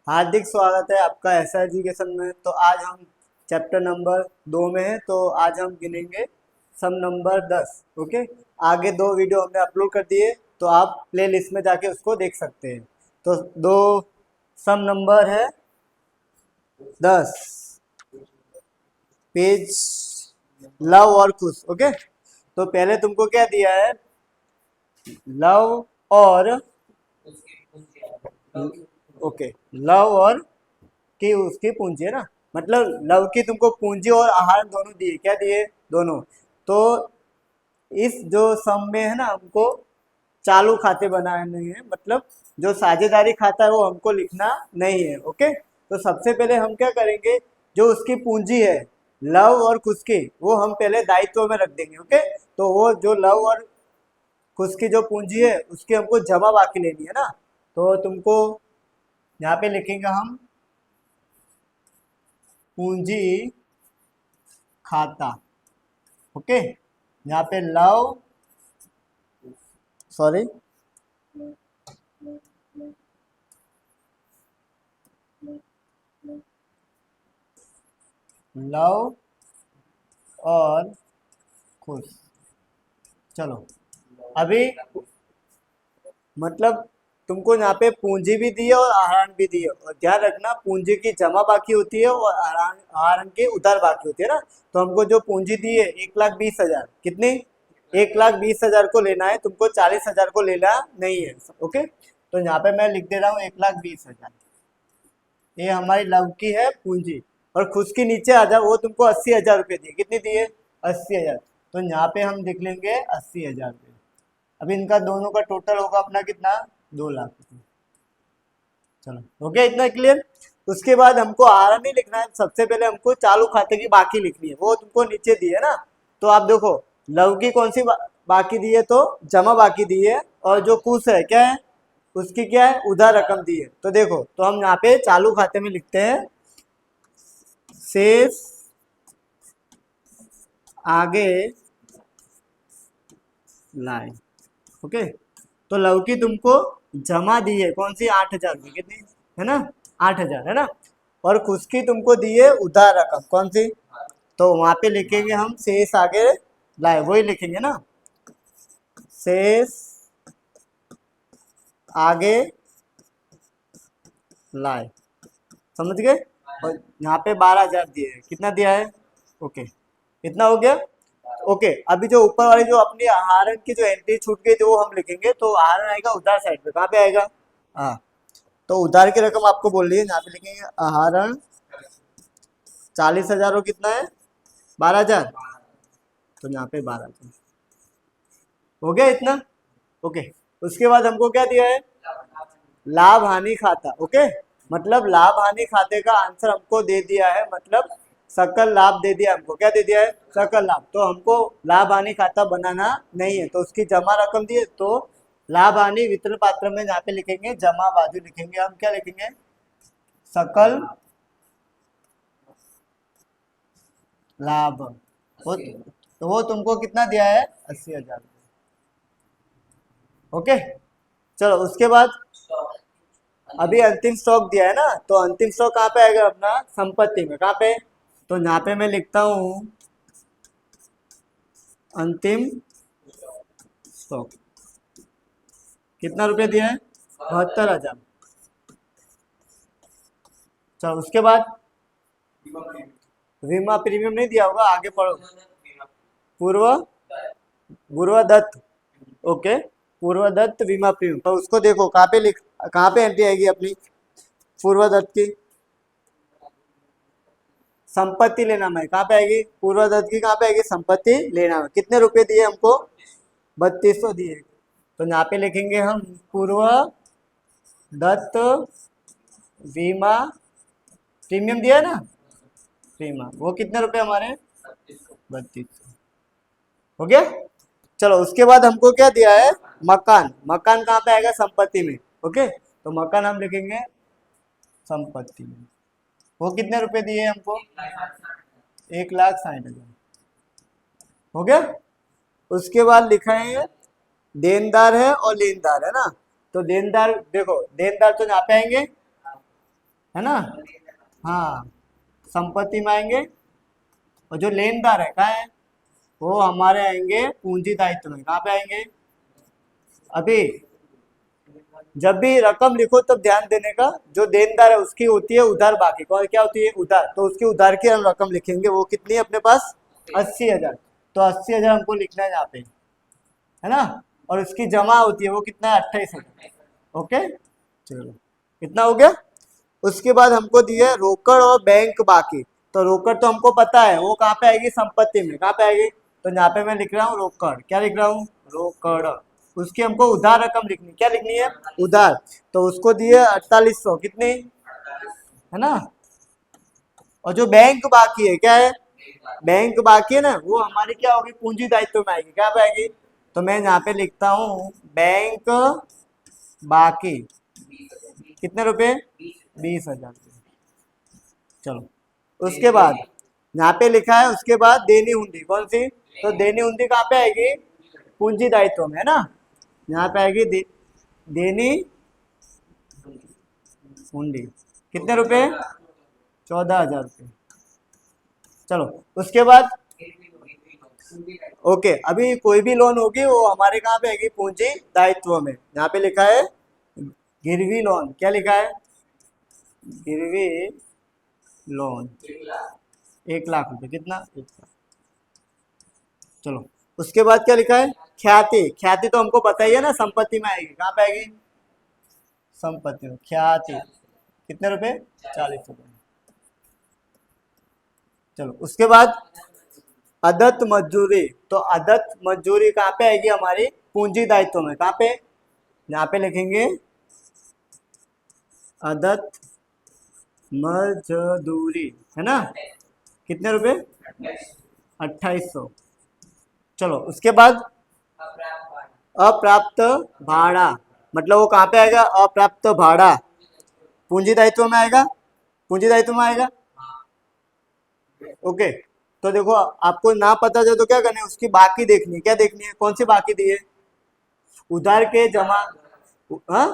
हार्दिक स्वागत है आपका ऐसा एजुकेशन में। तो आज हम चैप्टर नंबर 2 में हैं। तो आज हम गिनेंगे सम नंबर 10। ओके, आगे 2 वीडियो हमने अपलोड कर दिए, तो आप प्ले लिस्ट में जाके उसको देख सकते हैं। तो 2 सम नंबर है 10, पेज लव और खुश। ओके, तो पहले तुमको क्या दिया है, लव और ओके, लव और की उसकी पूंजी है ना, मतलब लव की तुमको पूंजी और आहार दोनों दिए। क्या दिए? दोनों। तो इस जो सम में है ना, हमको चालू खाते बनाने हैं, मतलब जो साझेदारी खाता है वो हमको लिखना नहीं है। ओके, तो सबसे पहले हम क्या करेंगे, जो उसकी पूंजी है लव और खुश की, वो हम पहले दायित्व में रख देंगे। ओके, तो वो जो लव और खुश की जो पूंजी है उसकी हमको जमा बाकी लेनी है ना। तो तुमको यहाँ पे लिखेंगे हम पूंजी खाता। ओके, यहाँ पे लव, सॉरी, लव और खुश। चलो, अभी मतलब तुमको यहाँ पे पूंजी भी दी है और आहरण भी दी है, और ध्यान रखना पूंजी की जमा बाकी होती है और आहरण की उधार बाकी होती है ना। तो हमको जो पूंजी दी है 1,20,000, कितनी? 1,20,000 को लेना है तुमको, 40,000 को लेना नहीं है। ओके, तो यहाँ पे मैं लिख दे रहा हूँ 1,20,000, ये हमारी लव की है पूंजी। और खुश की नीचे आ जाओ, वो तुमको 80,000 रुपये दिए। कितनी दिए? 80,000। तो यहाँ पे हम लिख लेंगे 80,000 रुपये। अब इनका दोनों का टोटल होगा अपना कितना? 2 लाख रुपये। चलो, हो गया इतना क्लियर। उसके बाद हमको आरा नहीं लिखना है, सबसे पहले हमको चालू खाते की बाकी लिखनी है, वो तुमको नीचे दी है ना। तो आप देखो, लव की कौन सी बाकी दी है, तो जमा बाकी दी है, और जो कुश है क्या है, उसकी क्या है, उधार रकम दी है। तो देखो, तो हम यहाँ पे चालू खाते में लिखते हैं शेष आगे लाए। ओके, तो लव की तुमको जमा दी है कौन सी? 8,000 रुपये। कितनी है ना? 8,000 है ना। और खुश की तुमको दी है उधार रकम कौन सी? तो वहां पे लिखेंगे हम शेष आगे लाए, वही लिखेंगे ना, शेष आगे लाए। समझ गए? और यहाँ पे 12,000 दिए है। कितना दिया है? ओके, इतना हो गया। ओके, अभी जो ऊपर वाली जो अपनी आहरण की जो एंट्री छूट गई थी वो हम लिखेंगे। तो आहरण आएगा उधार साइड पे, कहाँ पे आएगा? हाँ, तो उधार की रकम आपको बोल रही है, यहाँ पे लिखेंगे आहरण 40,000 और कितना है? 12,000। तो यहाँ पे 12,000 हो गया इतना। ओके, उसके बाद हमको क्या दिया है? लाभ हानि खाता। ओके, मतलब लाभ हानि खाते का आंसर हमको दे दिया है, मतलब सकल लाभ दे दिया हमको। क्या दे दिया है? सकल लाभ। तो हमको लाभ हानि खाता बनाना नहीं है, तो उसकी जमा रकम दी है। तो लाभ हानि वितरण पात्र में यहाँ पे लिखेंगे जमा बाजू लिखेंगे, हम क्या लिखेंगे? सकल लाभ। वो तो वो तुमको कितना दिया है? 80,000। ओके, चलो उसके बाद अभी अंतिम स्टॉक दिया है ना, तो अंतिम स्टॉक कहाँ पे आएगा अपना? संपत्ति में। कहाँ पे? तो यहाँ पे मैं लिखता हूँ अंतिम स्टॉक। कितना रुपया दिया है? 72,000। चलो उसके बाद बीमा प्रीमियम नहीं दिया होगा, आगे पढ़ो। पूर्व पूर्वदत्त। ओके, पूर्वदत्त बीमा प्रीमियम, तो उसको देखो कहाँ पे लिख, कहाँ पे एंट्री आएगी अपनी पूर्वदत्त की? संपत्ति लेना में कहाँ पे आएगी? पूर्वदत्त की कहाँ पे आएगी? संपत्ति लेना में। कितने रुपए दिए हमको? 3,200 दिए। तो यहाँ पे लिखेंगे हम पूर्व दत्त बीमा प्रीमियम दिया है ना, बीमा, वो कितने रुपए हमारे? 3,200। हो गया। चलो उसके बाद हमको क्या दिया है? मकान। मकान कहाँ पे आएगा? संपत्ति में। ओके, तो मकान हम लिखेंगे संपत्ति में। वो कितने रुपए दिए हमको? 1,60,000। हो गया। उसके बाद लिखा है देनदार है और लेनदार है ना। तो देनदार देखो, देनदार तो यहाँ पे आएंगे, है ना। हाँ, संपत्ति में आएंगे। और जो लेनदार है कहाँ है, वो हमारे आएंगे पूंजी दायित्व में। कहाँ पे आएंगे, अभी जब भी रकम लिखो तब ध्यान देने का, जो देनदार है उसकी होती है उधार बाकी। कौन क्या होती है, उधार। तो उसकी उधार की हम रकम लिखेंगे, वो कितनी है अपने पास, 80,000। तो 80,000 हमको लिखना है यहाँ पे, है ना। और उसकी जमा होती है वो कितना है, 28,000। ओके, चलो कितना हो गया। उसके बाद हमको दिया है रोकड़ और बैंक बाकी। तो रोकड़ तो हमको पता है वो कहाँ पे आएगी, संपत्ति में। कहाँ पे आएगी, तो यहाँ पे मैं लिख रहा हूँ रोकड़। क्या लिख रहा हूँ, रोकड़। उसकी हमको उधार रकम लिखनी, क्या लिखनी है, उधार। तो उसको दिए 4800, कितनी, है ना। और जो बैंक बाकी है, क्या है, बैंक बाकी है ना, वो हमारी क्या होगी, पूंजी दायित्व में आएगी। क्या पे आएगी, तो मैं यहाँ पे लिखता हूँ बैंक बाकी कितने रुपए, 20,000। चलो, उसके बाद यहाँ पे लिखा है, उसके बाद देनी हुंडी। कौन सी, तो देनी हुंडी कहाँ पे आएगी, पूंजी दायित्व में, है ना। यहाँ पे आएगी देनी हुंडी। कितने रुपए, 14,000 रुपये। चलो, उसके बाद ओके, अभी कोई भी लोन होगी वो हमारे कहाँ पे आएगी, पूंजी दायित्व में। यहाँ पे लिखा है गिरवी लोन। क्या लिखा है, गिरवी लोन 1,00,000 रुपए। कितना, 1,00,000। चलो, उसके बाद क्या लिखा है, ख्याति। ख्याति तो हमको पता ही है ना, संपत्ति में आएगी। कहाँ पे आएगी, संपत्ति में, ख्याति। कितने रुपए, 40 रुपए। चलो, उसके बाद अदत्त मजदूरी। तो अदत्त मजदूरी कहाँ पे आएगी, हमारी पूंजी दायित्व में। कहाँ पे, यहाँ पे लिखेंगे अदत्त मजदूरी, है ना। कितने रुपए, 2800। चलो, उसके बाद अप्राप्त भाड़ा। मतलब वो कहाँ पे आएगा, अप्राप्त भाड़ा पूंजी दायित्व में आएगा, पूंजी दायित्व में आएगा। ओके, तो देखो आपको ना पता चले तो क्या करना है, उसकी बाकी देखनी है। क्या देखनी है, कौन सी बाकी दी है, उधार के जमा, हाँ,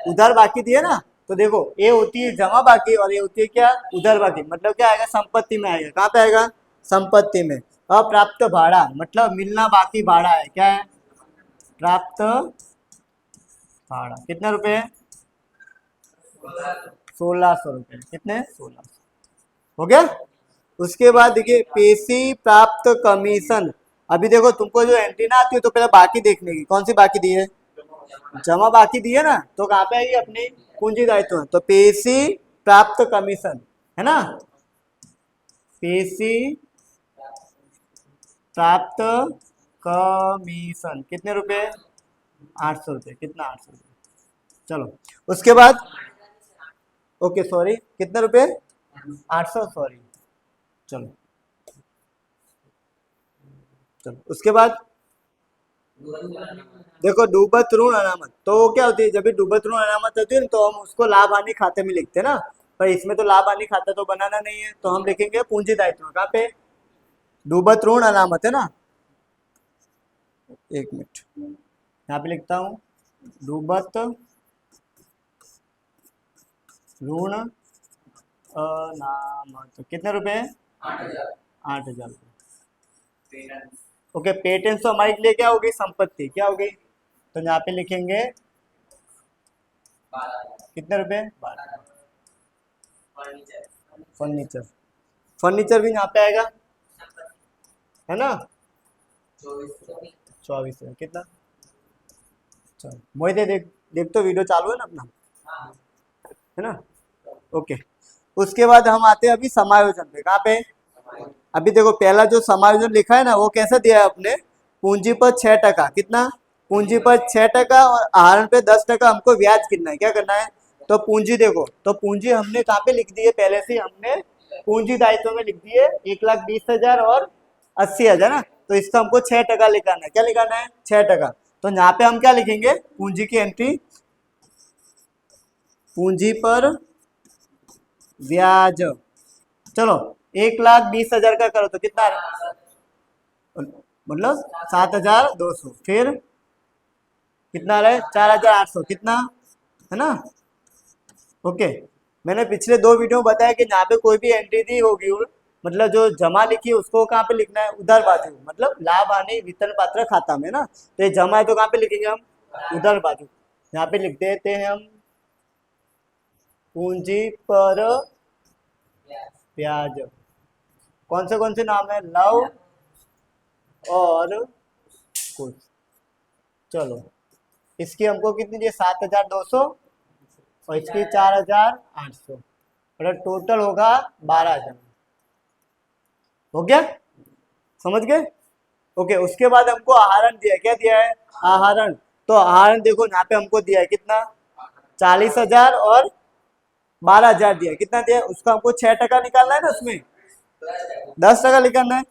उधार बाकी दी है ना। तो देखो ये होती है जमा बाकी और ये होती है क्या, उधार बाकी। मतलब क्या आएगा, संपत्ति में आएगा। कहाँ पे आएगा, संपत्ति में। अप्राप्त भाड़ा मतलब मिलना बाकी भाड़ा है। क्या है, प्राप्त भाड़ा। कितने रुपए, 1,600 रुपये। कितने, 1,600 हो गया। उसके बाद देखिए पेशी प्राप्त कमीशन। अभी देखो तुमको जो एंट्री ना आती है तो पहले बाकी देखने की, कौन सी बाकी दी है, जमा बाकी दी है ना। तो कहाँ पे आएगी, अपनी पूंजी दायित्व में। तो पेशी प्राप्त कमीशन, है ना। पेशी प्राप्त कमीशन कितने रुपए, 800 रुपये। कितना, 800 रुपये। चलो, उसके बाद ओके सॉरी, कितने रुपए, 800, सॉरी। चलो, चलो उसके बाद देखो डूबत ऋण अनामत। तो वो क्या होती है, जब भी डूबत ऋण अनामत होती है ना, तो हम उसको लाभ हानि खाते में लिखते हैं ना। पर इसमें तो लाभ हानि खाता तो बनाना नहीं है, तो हम लिखेंगे पूंजी दायित्व। कहाँ पे, डूबत ऋण अनामत, है ना। एक मिनट, यहाँ पे लिखता हूँ डूबत ऋण अनामत। कितने रुपए, 8,000 रुपये। ओके, पेटेंट तो हमारे लिए क्या होगी, संपत्ति। क्या होगी, तो यहाँ पे लिखेंगे कितने रुपए, 12। फर्नीचर, फर्नीचर भी यहाँ पे आएगा, है ना। 24 है। कितना, चलो मोहित देख, देख तो वीडियो चालू है ना अपना, है ना। ओके, उसके बाद हम आते हैं अभी समायोजन पे। कहाँ पे, अभी देखो पहला जो समायोजन लिखा है ना, वो कैसा दिया है अपने, पूंजी पर 6%। कितना, पूंजी पर 6% और आहरण पे 10% हमको ब्याज कितना है, क्या करना है। तो पूंजी देखो, तो पूंजी हमने कहाँ पे लिख दी है, पहले से हमने पूंजी दायित्व में लिख दी है 1,20,000 और 80,000 ना। तो इसका हमको 6% लिखाना है। क्या लिखाना है, 6%। तो यहाँ पे हम क्या लिखेंगे, पूंजी की एंट्री, पूंजी पर ब्याज। चलो, 1,20,000 का करो तो कितना, मतलब 7,200। फिर कितना रहे, 4,800। कितना, है ना। ओके, मैंने पिछले 2 वीडियो में बताया कि यहाँ पे कोई भी एंट्री दी होगी, मतलब जो जमा लिखी है उसको कहाँ पे लिखना है, उधर बाजू, मतलब लाभ हानि वितरण पात्र खाता में ना। तो ये जमा है तो कहाँ पे लिखेंगे हम, उधर बाजू। यहाँ पे लिख देते हैं हम पूंजी पर ब्याज। कौन से नाम है, लव और कुछ। चलो इसकी हमको कितनी चाहिए, 7,200 और इसकी 4,800, मतलब टोटल होगा 12,000। हो गया, समझ गए। ओके, उसके बाद हमको आहरण दिया, क्या दिया है, आहरण। तो आहरण देखो यहाँ पे हमको दिया है कितना, 40,000 और 12,000 दिया है। कितना दिया है, उसका हमको 6% निकालना है ना, उसमें 10% निकालना है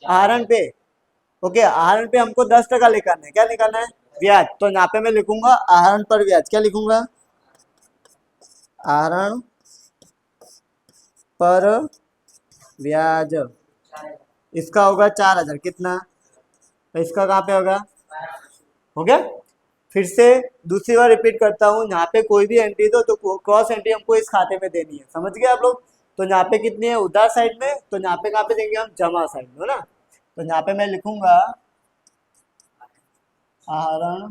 आहरण पे। ओके, आहरण पे हमको 10% निकालना है, क्या निकालना है, ब्याज। तो यहाँ पे मैं लिखूंगा आहरण पर ब्याज, क्या लिखूंगा, आहरण पर ब्याज। इसका होगा 4,000, कितना, तो इसका कहाँ पे होगा, हो गया। फिर से दूसरी बार रिपीट करता हूँ, यहाँ पे कोई भी एंट्री दो तो क्रॉस एंट्री हमको इस खाते में देनी है, समझ गए आप लोग। तो यहाँ पे कितनी है, उधार साइड में, तो यहाँ पे कहाँ पे देंगे हम, जमा साइड में, है ना। तो यहाँ पे मैं लिखूंगा आहरण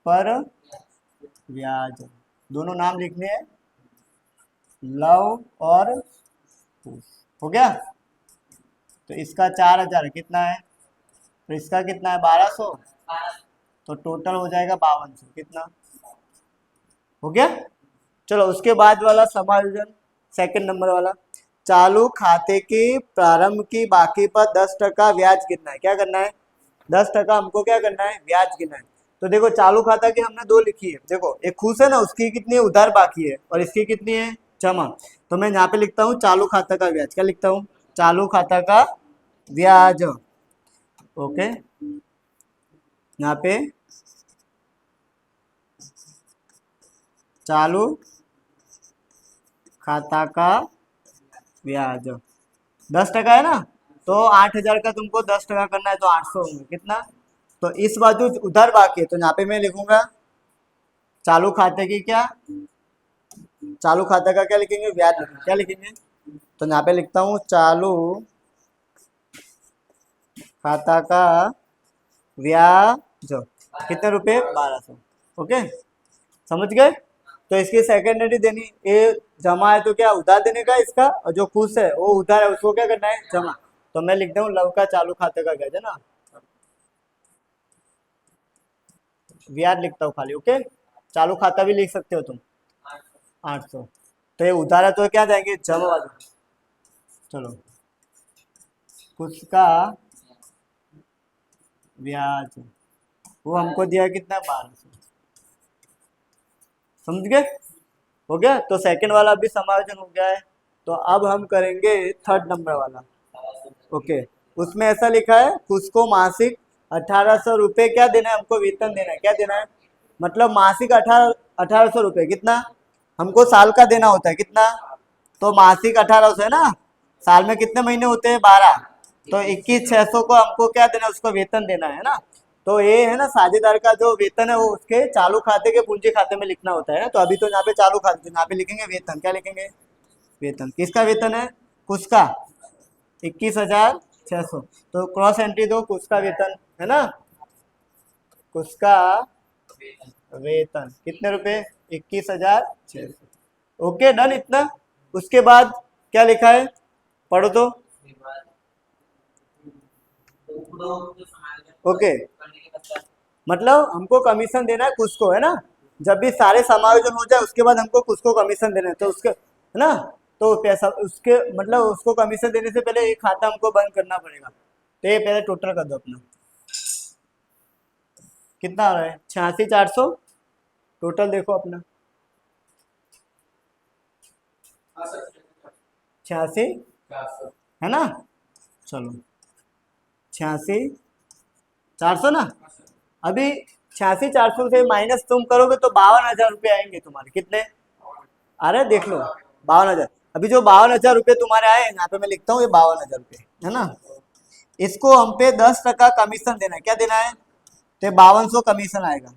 पर ब्याज, दोनों नाम लिखने हैं, लव और कुश। हो गया। तो इसका 4,000 कितना है, तो इसका कितना है, 1,200, तो टोटल हो जाएगा 5,200, कितना, हो गया। चलो उसके बाद वाला समायोजन, सेकंड नंबर वाला, चालू खाते की प्रारंभ की बाकी पर 10% ब्याज गिनना है, क्या करना है, 10% हमको क्या करना है, ब्याज गिनना है। तो देखो चालू खाता की हमने 2 लिखी है, देखो एक खुश है ना, उसकी कितनी है, उधार बाकी है, और इसकी कितनी है, जमा। तो मैं यहाँ पे लिखता हूँ चालू खाता का ब्याज, क्या लिखता हूँ, चालू खाता का ब्याज। ओके, यहाँ पे चालू खाता का ब्याज 10% है ना, तो 8,000 का तुमको 10% करना है, तो 800 होंगे, कितना। तो इस बाजू उधर बाकी है, तो यहाँ पे मैं लिखूंगा चालू खाते की क्या, चालू खाता का क्या लिखेंगे, ब्याज लिखेंगे, क्या लिखेंगे। तो यहाँ पे लिखता हूँ चालू खाता का ब्याज, कितने रुपए, 1,200। ओके, समझ गए। तो इसकी सेकेंडरी देनी, ये जमा है तो क्या उधार देने का इसका, और जो खुश है वो उधार है उसको क्या करना है, जमा। तो मैं लिख दूँ लव का चालू खाते का ब्याज, है ना, ब्याज लिखता हूँ खाली। ओके, चालू खाता भी लिख सकते हो तुम, 800। तो ये उधार है तो क्या जाएंगे, जमा वाले। चलो खुश का ब्याज, वो हमको दिया कितना, 1,200, समझ गए। हो गया, तो सेकंड वाला भी समायोजन हो गया है। तो अब हम करेंगे थर्ड नंबर वाला। ओके, उसमें ऐसा लिखा है उसको मासिक 1,800 रुपये क्या देना है, हमको वेतन देना है, क्या देना है, मतलब मासिक 1,800 रुपये, कितना, हमको साल का देना होता है, कितना, तो मासिक 1,800 है ना, साल में कितने महीने होते हैं, 12, तो 21,600 को हमको क्या देना है, उसको वेतन देना है ना। तो ये है ना, साझेदार का जो वेतन है वो उसके चालू खाते के पूंजी खाते में लिखना होता है ना। तो अभी तो यहाँ पे चालू खाते, तो यहाँ पे लिखेंगे वेतन, क्या लिखेंगे, वेतन, किसका वेतन है, कुछ का, 21,600। तो क्रॉस एंट्री दो, कुछ का वेतन है ना, कुछ का वेतन कितने रुपए, 21,600। ओके डन, इतना। उसके बाद क्या लिखा है, पढ़ो तो। ओके, मतलब हमको कमीशन देना है कुछ को, है ना, जब भी सारे समायोजन हो जाए उसके बाद हमको कुछ को कमीशन देना है, तो उसके, है ना, तो पैसा उसके, मतलब उसको कमीशन देने से पहले एक खाता हमको बंद करना पड़ेगा। तो ये पहले टोटल कर दो अपना, कितना आ रहा है, 86,400, टोटल देखो अपना, 86, है ना। चलो 86,400 ना, अभी 86,400 से माइनस तुम करोगे तो 52,000 रुपये आएंगे तुम्हारे, कितने आ रहे, देख लो, 52,000। अभी जो 52,000 रुपये तुम्हारे आए यहाँ पे मैं लिखता हूँ, ये 52,000 रुपये है ना, इसको हम पे 10% कमीशन देना है, क्या देना है, तो 5,200 कमीशन आएगा।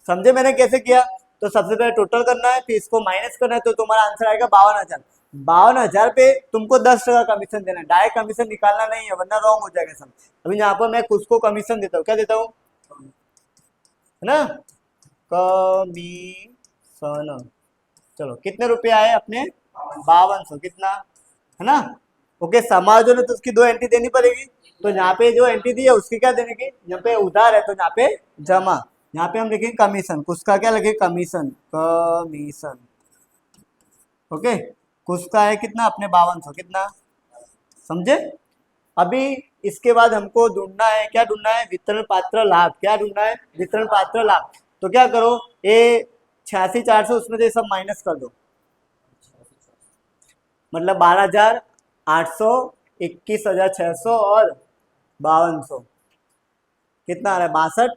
समझे मैंने कैसे किया, तो सबसे पहले टोटल करना है, फिर इसको माइनस करना है, तो तुम्हारा आंसर आएगा 52,000। 52,000 पे तुमको 10% कमीशन देना है, डायरेक्ट कमीशन निकालना नहीं है वरना रॉन्ग हो जाएगा सब। अभी यहाँ पर मैं कुछ को कमीशन देता हूँ, क्या देता हूँ, है ना, कमीशन। चलो कितने रुपए आए अपने, 5200, कितना, है ना। ओके, समाजों ने तो उसकी 2 एंट्री देनी पड़ेगी, तो यहाँ पे जो एंट्री दी है उसकी क्या देने की, यहाँ पे उधार है तो यहाँ पे जमा, यहाँ पे हम लिखेंगे कमीशन, उसका क्या लगे, कमीशन, कमीशन। ओके, कुछ का है कितना अपने 5200, कितना, समझे। अभी इसके बाद हमको ढूंढना है, क्या ढूंढना है, वितरण पात्र लाभ, क्या ढूंढना है, वितरण पात्र लाभ। तो क्या करो, ये 86,400 उसमें से सब माइनस कर दो, मतलब 12,800, 21,600 और 5200, कितना आ रहा है, 62,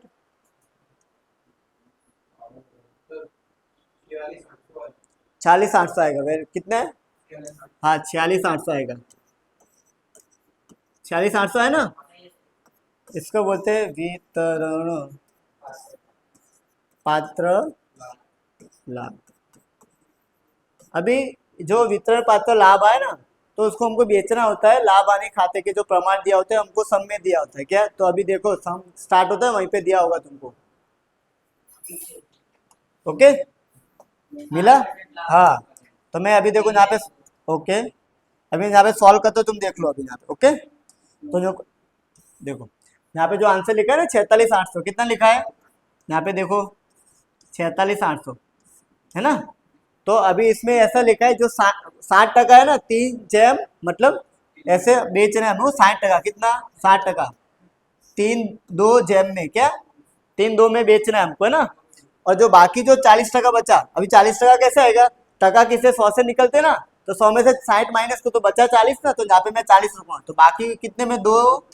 46,800 आएगा, फिर कितना है, हाँ 46,800 आएगा, 46,800 है ना। इसको बोलते हैं वितरण पात्र लाभ। अभी जो वितरण पात्र लाभ आए ना, तो उसको हमको बेचना होता है, लाभ आने खाते के जो प्रमाण दिया होता है हमको सम में दिया होता है, क्या, तो अभी देखो सम स्टार्ट होता है वहीं पे दिया होगा तुमको, ओके, मिला, हाँ। तो मैं अभी देखो यहाँ पे, ओके, अभी यहाँ पे सॉल्व करते हो, तुम देख लो अभी यहाँ पे, ओके। तो जो देखो यहाँ पे जो आंसर लिखा है ना 46,800, कितना लिखा है यहाँ पे देखो, 46,800, है ना। तो अभी इसमें ऐसा लिखा है जो 60% है ना, 3 जैम, मतलब ऐसे बेच रहे हैं हम लोग 60%, कितना, 60%, 3 2 जैम में, क्या, 3 2 में बेचना है हमको, है ना। और जो बाकी जो 40% बचा, अभी 40% कैसे आएगा, टका किसे 100 से निकलते ना, तो 100 में से 60 माइनस को तो बचा 40 ना, तो यहाँ पे मैं 40 रुकूंगा, तो बाकी कितने में 2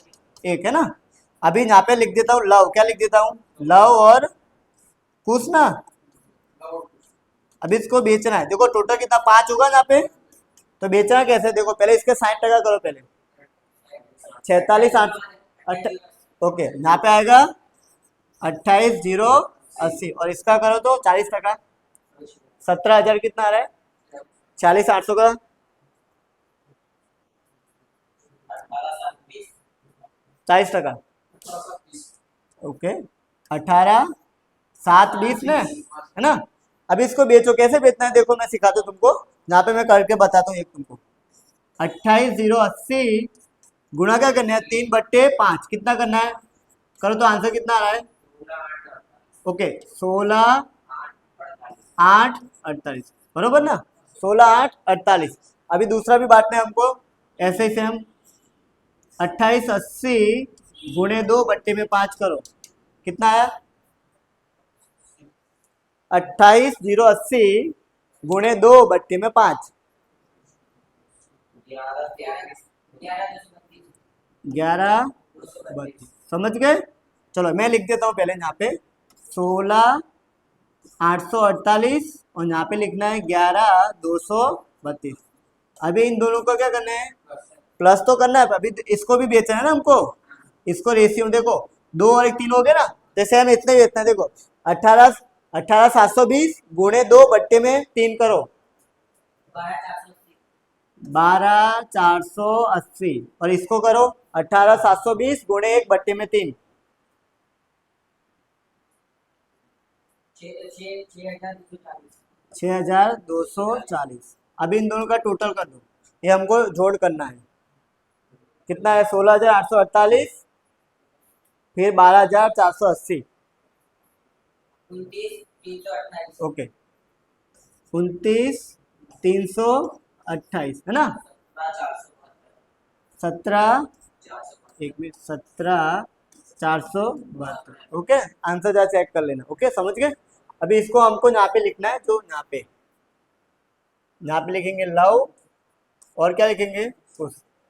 1, है ना। अभी यहाँ पे लिख देता हूँ लव, क्या लिख देता हूँ, लव और कुछ ना, अभी इसको बेचना है, देखो टोटल कितना 5 होगा यहाँ पे, तो बेचना कैसे, देखो पहले इसके 60% करो, पहले 46,800, ओके, यहाँ पे आएगा 28,080, और इसका करो तो 40%, 17,000 कितना आ रहा है, 46,800 का 40%, ओके, 18,720 में, है ना। अभी इसको बेचो, कैसे बेचना है देखो मैं सिखाता हूँ तुमको, यहाँ पे मैं करके बताता हूँ एक तुमको, 28,080 गुणा क्या करना है, 3/5, कितना करना है, करो तो आंसर कितना आ रहा है, ओके, 16,848, बरोबर ना, 16,848। अभी दूसरा भी बांटना है हमको, ऐसे ही से हम 2880 गुणे 2/5 करो, कितना आया, 28,080 गुणे 2/5, 1132, समझ गए। चलो मैं लिख देता हूँ पहले यहाँ पे 16,848, और यहाँ पे लिखना है 11,232। अभी इन दोनों को क्या करना है, प्लस तो करना है, अभी इसको भी बेचना है ना हमको, इसको रेशियो देखो 2 और 1 3 हो गए ना, जैसे हम इतने बेचना है, देखो 18,720 गुणे 2/3 करो, 12,480, और इसको करो 18,720 गुणे 1/3, 6,240। अभी इन दोनों का टोटल कर दो, ये हमको जोड़ करना है, कितना है, 16,848, फिर 12,480, ओके, 29,328, है ना, 17,472, ओके। आंसर जा चेक कर लेना, ओके, समझ गए। अभी इसको हमको यहाँ पे लिखना है, जो यहाँ पे लिखेंगे लव, और क्या लिखेंगे,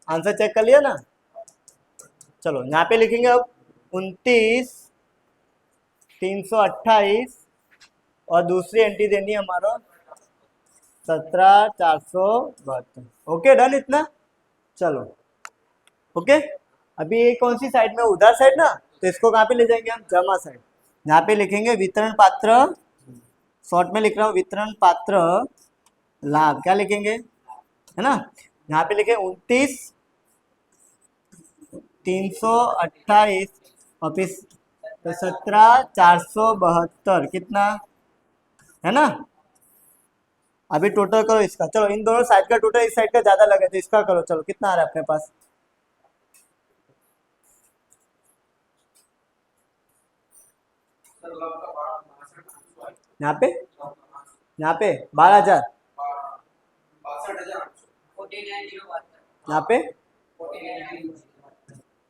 आंसर चेक कर लिया ना। चलो यहाँ पे लिखेंगे अब 29,328, और दूसरी एंट्री देनी है हमारा 17,472, ओके, डन इतना। चलो ओके, अभी ये कौन सी साइड में, उधर साइड ना, तो इसको कहाँ पे ले जाएंगे हम, जमा साइड। यहाँ पे लिखेंगे वितरण पात्र शॉर्ट में लिख रहा हूँ वितरण पात्र लाभ, क्या लिखेंगे, है ना। यहाँ पे लिखे 29,328 और फिर 17,472 कितना, है ना। अभी टोटल करो इसका, चलो इन दोनों साइड का टोटल इस साइड का ज्यादा लगे तो इसका करो, चलो कितना आ रहा है अपने पास। यहाँ पे 12,000, यहाँ पे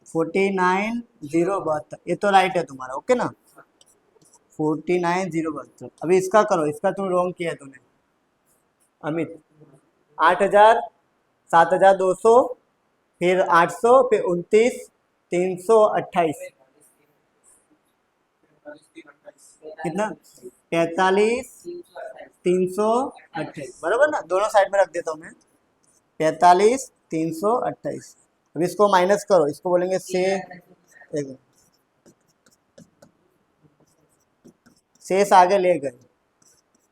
49,072, ये तो राइट है तुम्हारा, ओके ना। 49,072, अभी इसका करो, इसका तुम रॉन्ग किया तूने अमित। 8,000, 7,200, फिर 800, फिर 29,328 कितना, 45,328 बराबर ना। दोनों साइड में रख देता हूँ मैं, 45,328। अब इसको माइनस करो, इसको बोलेंगे से, एक शेष आगे ले गए,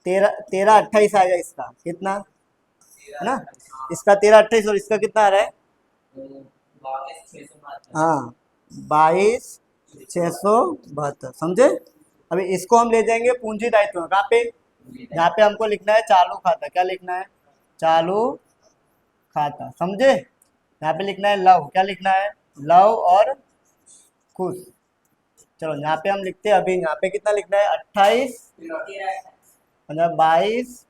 13,28 आएगा इसका, कितना, है ना। इसका 13,28 और इसका कितना आ रहा है, हाँ 22,672, समझे। अभी इसको हम ले जाएंगे पूंजी दायित्व कहाँ पे, यहाँ पे हमको लिखना है चालू खाता, क्या लिखना है, चालू खाता, समझे। यहाँ पे लिखना है लव, क्या लिखना है, लव और खुश। चलो यहाँ पे हम लिखते हैं, अभी यहाँ पे कितना लिखना है, 28 मतलब 22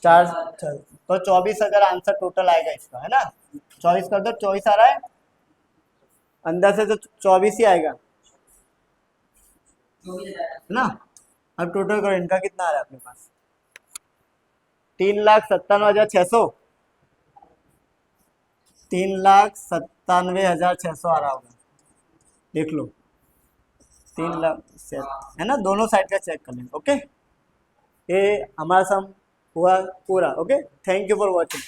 4 तो 24 अगर आंसर टोटल आएगा इसका, है ना। 24 कर दो, 24 आ रहा है अंदर से तो 24 ही आएगा, है ना। अब टोटल करो, इनका कितना आ रहा है अपने पास, 3,97,600, 3,97,600 आ रहा होगा, देख लो 3 लाख, है ना। दोनों साइड का चेक कर लें, ओके। ये हमारा सम हुआ पूरा, okay. Thank you for watching.